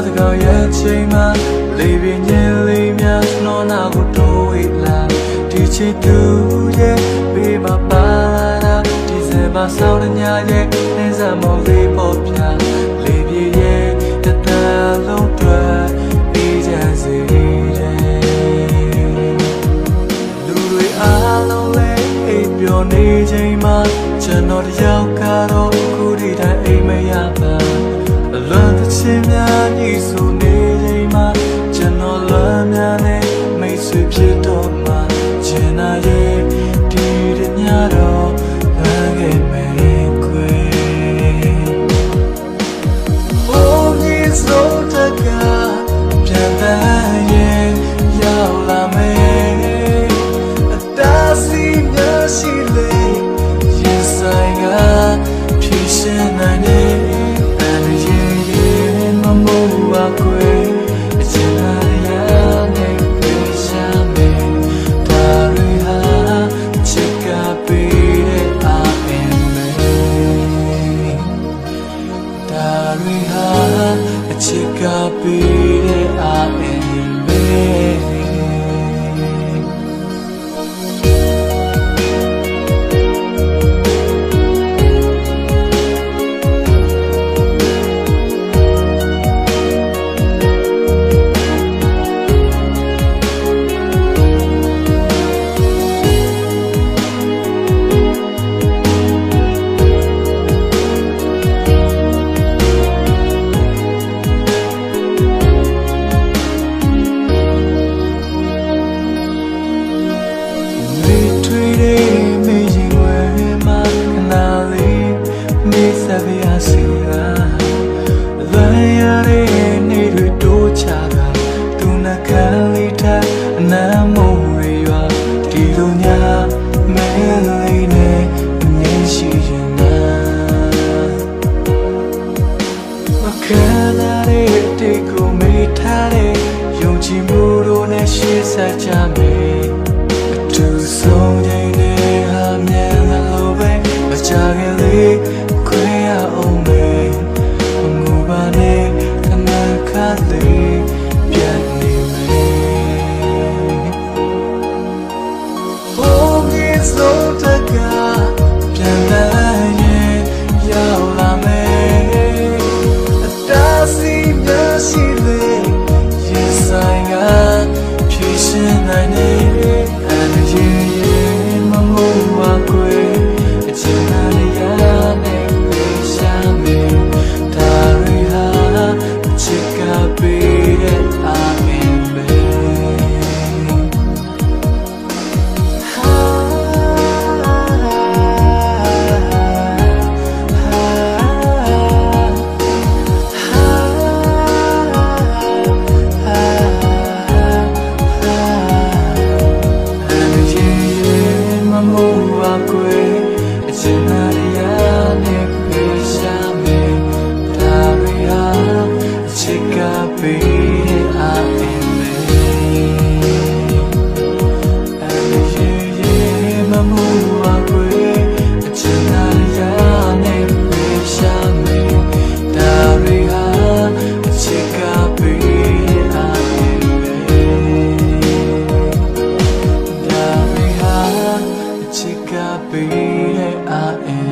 the go yet chima living nearly no na go do it la teach it to ye be my para December sound nya ye is a movie pop ya live ye the long twa agencyလူတွေအားလုံးလေးအိပ်ပျော်နေချိန်မှာကျွန်တော်တယောက်ကတော့ခုဒီတိုင်းအိမ်မရပါအလွန်သချင်းများညှိဆိုနေချိန်မှာကျွန်တော်လွမ်းများနဲ့မိတ်ဆွေဖြစ်တော့မှကျင်နာရဲ့ဒီညတော့လမ်းခဲ့မယ်ခွေဘုံကြီးစိုးတကပြန်တန်းရဲ့ရောက်လာမယ်အတားစီများရှိလေရင်ဆိုင်ကဖြည့်ရှင်းနိုင်တဲ့အရင်ရင်မမို့ပါခွေအချင်လာရတဲ့ပြေရှာမယ်ဒါရီဟာချစ်ကပေးတဲ့အာအင်မေဒါရီဟာအချစ်ကပေးတဲ့အာအင်မေဆက်ကြမယ်အထူးဆုံးချိန်နဲ့ဟာမြန်လို့ပဲမကြခင်လေးခွေရအောင်မယ်ငိုပါနဲ့ခဏခါလေးပြန်နေမယ်ဘုံကြီးစိုးတကပြန်လာရင်ရောက်လာမယ်အတားစီများရှိလေရင်ဆိုင်ကရှင်နိုင်တဲ့အရင်ရင်မမို့ပါခွေအချင်နာရနဲ့ပြေရှာမယ်ဒါရီဟာချစ်ကပေးတဲ့အာအင်မေbe I am